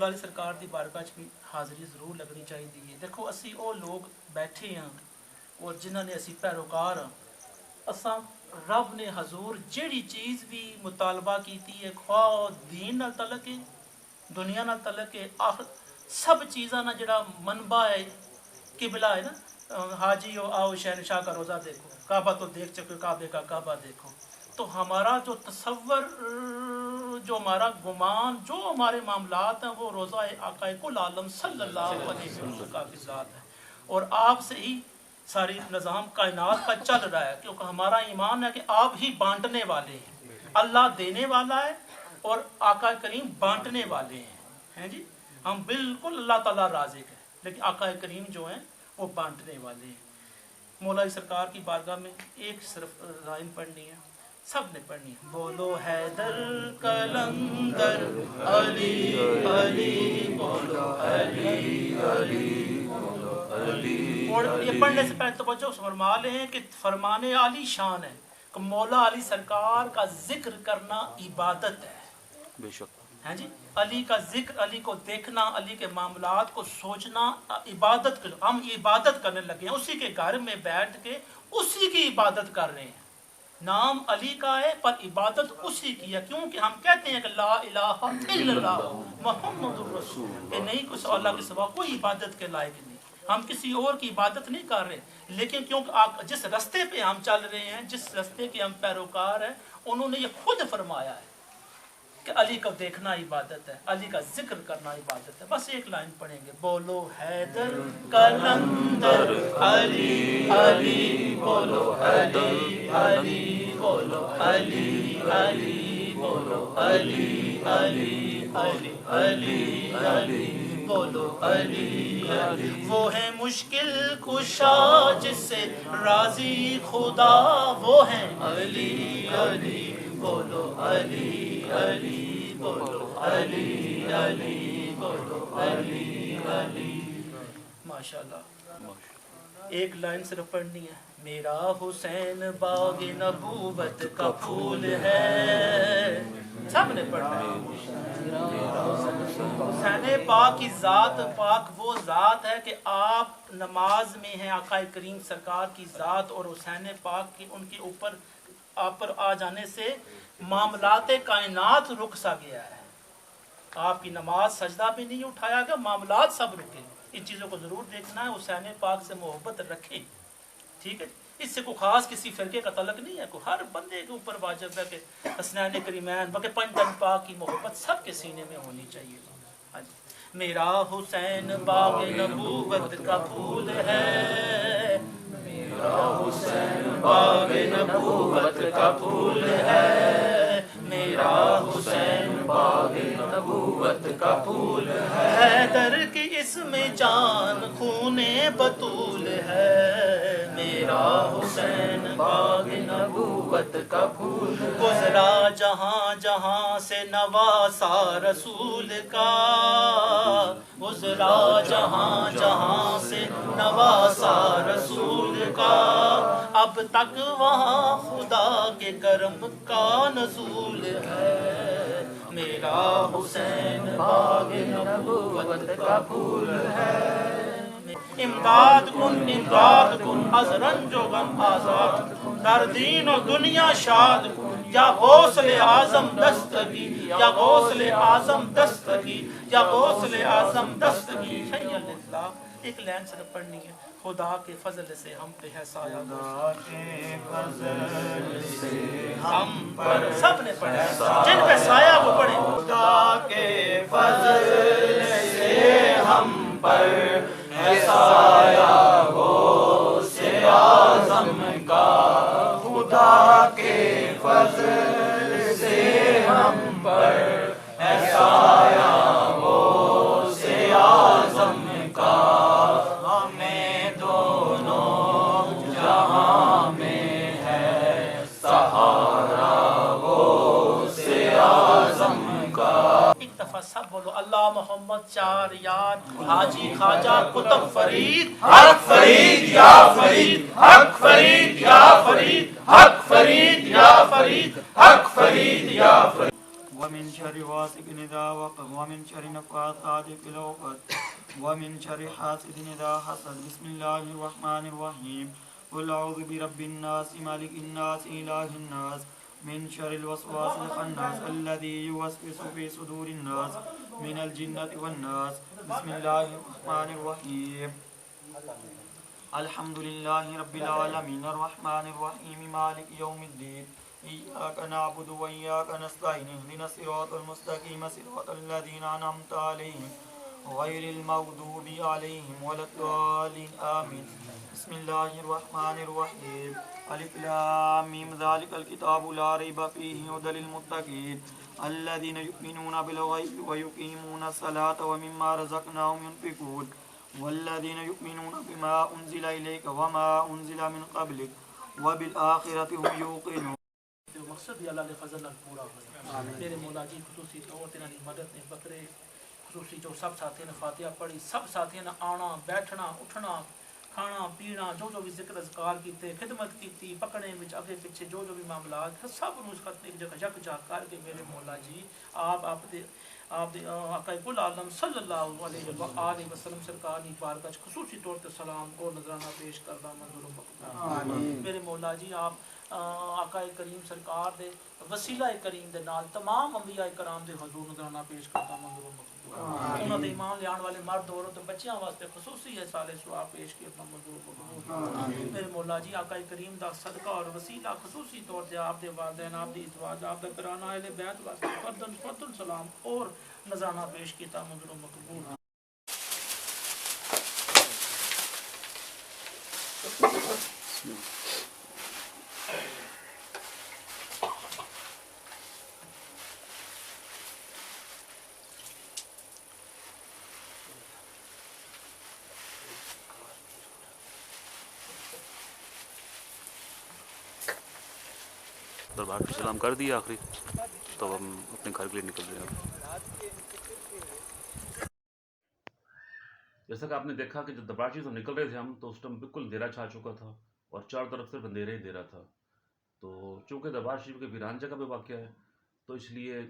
مولا علی سرکار دی بارگاہ چ بھی حاضری ضرور لگنی چاہیے. دیکھو اسی او لوگ بیٹھے ہیں اور جنہاں نے اسی پیروکار ہاں. اساں رب نے حضور جیڑی چیز بھی مطالبہ کیتی ہے خواہ دین نال تعلق ہے دنیا نال تعلق ہے آخر سب چیزاں نا جڑا منبع ہے قبلہ ہے نا حاجی آؤ شہنشاہ کا روزہ دیکھو کعبہ تو دیکھ چکے کعبے کا کعبہ دیکھو. تو ہمارا جو تصور جو ہمارا گمان جو ہمارے معاملات ہیں وہ روزہ آقا کل عالم صلی اللہ علیہ وسلم کا ذات ہے اور آپ سے ہی ساری نظام کائنات کا چل رہا ہے کیونکہ ہمارا ایمان ہے کہ آپ ہی بانٹنے والے ہیں. اللہ دینے والا ہے اور آقا کریم بانٹنے والے ہیں جی. ہم بالکل اللہ تعالیٰ رازق ہے لیکن آقا کریم جو ہیں وہ بانٹنے والے ہیں. مولا سرکار کی بارگاہ میں ایک صرف لائن پڑھنی ہے سب نے پڑھنی ہے. بولو حیدر کلندر علی علی بولو علی علی بولو علی. اور یہ پڑھنے سے پہلے توجہ فرما لیں ہیں کہ فرمان عالی شان ہے کہ مولا علی سرکار کا ذکر کرنا عبادت ہے. بے شک ہیں جی. علی کا ذکر علی کو دیکھنا علی کے معاملات کو سوچنا عبادت. ہم عبادت کرنے لگے ہیں اسی کے گھر میں بیٹھ کے اسی کی عبادت کر رہے ہیں. نام علی کا ہے پر عبادت اسی کی ہے کیونکہ ہم کہتے ہیں کہ لا الہ الا اللہ محمد الرسول کہ نہیں کچھ اللہ کے سوا کوئی عبادت کے لائق نہیں. ہم کسی اور کی عبادت نہیں کر رہے لیکن کیونکہ جس رستے پہ ہم چل رہے ہیں جس رستے کے ہم پیروکار ہیں انہوں نے یہ خود فرمایا ہے کہ علی کو دیکھنا عبادت ہے علی کا ذکر کرنا عبادت ہے. بس ایک لائن پڑھیں گے. بولو حیدر کلندر علی علی بولو علی علی بولو علی علی بولو علی علی علی علی علی بولو علی علی. وہ ہے مشکل کشا جس سے راضی خدا وہ ہے علی علی بولو علی علی بولو علی علی بولو علی علی. ماشاءاللہ. ایک لائن صرف پڑھنی ہے. میرا حسین باغ نبوت کا پھول ہے. سب نے پڑھنا ہے. حسین پاک کی ذات پاک وہ ذات ہے کہ آپ نماز میں ہیں آقا کریم سرکار کی ذات اور حسین پاک کی ان کے اوپر آپ پر آ جانے سے معاملات کائنات رک سا گیا ہے. آپ کی نماز سجدہ بھی نہیں اٹھایا گیا معاملات سب رکے. ان چیزوں کو ضرور دیکھنا ہے. حسین پاک سے محبت رکھیں ٹھیک ہے. اس سے کوئی خاص کسی فرقے کا تعلق نہیں ہے. کوئی ہر بندے کے اوپر واجب ہے کہ حسنین کریمین بلکہ پنجتن پاک کی محبت سب کے سینے میں ہونی چاہیے. میرا حسین باغ نبوت کا پھول ہے. میرا حسین باغ نبوت کا پھول ہے. میرا حسین باغ نبوت کا پھول ہے. حیدر کی اس میں جان خون بطول ہے. میرا حسین باغ نبوت کا پھول ہے. گزرا جہاں جہاں سے نواسا رسول کا. گزرا جہاں جہاں سے نواسا رسول کا. اب تک وہاں خدا کے کرم کا نزول ہے. میرا حسین باغ نبوت کا پھول ہے. امداد کن از رنج و غم آزاد در دین و دنیا شاد کن. یا غوث اعظم دستگی یا غوث اعظم دستگی یا غوث اعظم دستگی. ایک لائن صرف پڑھنی ہے. خدا کے فضل سے ہم پہ ہے سایہ. خدا کے فضل سے ہم پر سب نے پڑھا ہے. جن پہ سایہ وہ پڑھیں. خدا کے فضل سے ہم پر ہے سایہ غوث اعظم کا. خدا کے فضل سے ہم پر ہے سایہ غوث اعظم کا. ہمیں دونوں جہاں میں ہے سہارا غوث اعظم کا. ایک دفعہ سب بولو اللہ محمد چار یار حاجی خواجہ قطب فرید. حق فرید یا فرید حق فرید یا فرید حق فرید یا فرید حق فرید یا فرید. ومن شر غاسق إذا وقب ومن شر النفاثات في العقد ومن شر حاسد إذا حسد. بسم الله الرحمن الرحيم. قل أعوذ برب الناس مالك الناس إله الناس من شر الوسواس الخناس الذي يوسوس في صدور الناس من الجنة والناس. بسم الله الرحمن الرحيم. الحمد لله رب العالمين الرحمن الرحيم مالك يوم الدين إياك نعبد وإياك نستعين اهدنا الصراط المستقيم صراط الذين أنعمت عليهم غير المغضوب عليهم ولا الضالين آمين. بسم الله الرحمن الرحيم. ألف لام ميم ذلك الكتاب لا ريب فيه هدى للمتقين الذين يؤمنون بالغيب ويقيمون الصلاة ومما رزقناهم ينفقون والذين يؤمنون بما أنزل إليك وما أنزل من قبلك وبالآخرة هم يوقنون. مقصد بھی اللہ کے فضل نال پورا ہو. میرے مولا جی خصوصی طور تے انہاں دی مدد نے بکرے خصوصی جو سب ساتھی نے فاتحہ پڑھی سب ساتھی نے آنا بیٹھنا اٹھنا کھانا پینا جو بھی ذکر اذکار کیتے خدمت کیتی پکڑنے وچ اگے پیچھے جو بھی معاملات سب نو اس خط ایک جگہ یک جا کر کے میرے مولا جی آپ دے آقا کل عالم صلی اللہ علیہ وآلہ وسلم سرکار کی بارگاہ خصوصی طور تے سلام اور نذرانہ پیش کردہ منظور و مقبول. میرے مولا جی آپ آقا کریم سرکار دے وسیلہ کریم دے نال تمام انبیاء کرام دے حضور نذرانہ پیش کردہ منظور و مقبول. انہاں دے ایمان لیان والے مرد عورت تے بچیاں واسطے خصوصی ہے سال ثواب پیش کردہ منظور و مقبول. میرے مولا جی آقا کریم دا صدقہ اور وسیلہ خصوصی طور تے آپ دے والدین آپ دی ازواج آپ دا گھرانہ اہل بیت واسطے فضل سلام اور نذرانہ پیش کیتا منظور و مقبول. دربار پہ سلام کر دیا آخری تو ہم اپنے گھر کے لیے نکل رہے ہیں. جیسا کہ آپ نے دیکھا کہ جب دربار شریف ہم نکل رہے تھے ہم تو اس ٹائم بالکل اندھیرا چھا چکا تھا اور چاروں طرف صرف اندھیرا ہی اندھیرا تھا. تو چونکہ دربار شریف کے ویران جگہ پہ واقع ہے تو اس لیے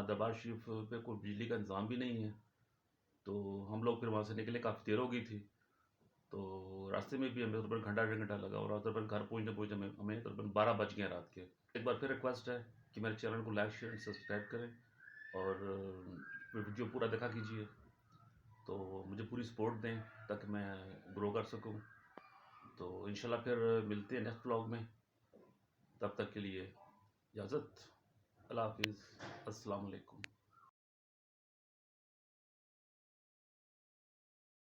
دربار شریف پہ کوئی بجلی کا انتظام بھی نہیں ہے. تو ہم لوگ پھر وہاں سے نکلے کافی دیر ہو گئی تھی تو راستے میں بھی ہمیں تقریباً گھنٹہ ڈیڑھ گھنٹہ لگا اور تقریباً گھر پہنچتے ہمیں تقریباً 12 بج گئے رات کے. ایک بار پھر ریکویسٹ ہے کہ میرے چینل کو لائک شیئر سبسکرائب کریں اور ویڈیو پورا دیکھا کیجیے تو مجھے پوری سپورٹ دیں تاکہ میں گرو کر سکوں. تو انشاءاللہ پھر ملتے ہیں نیکسٹ ولاگ میں. تب تک کے لیے اجازت. اللہ حافظ. السلام علیکم.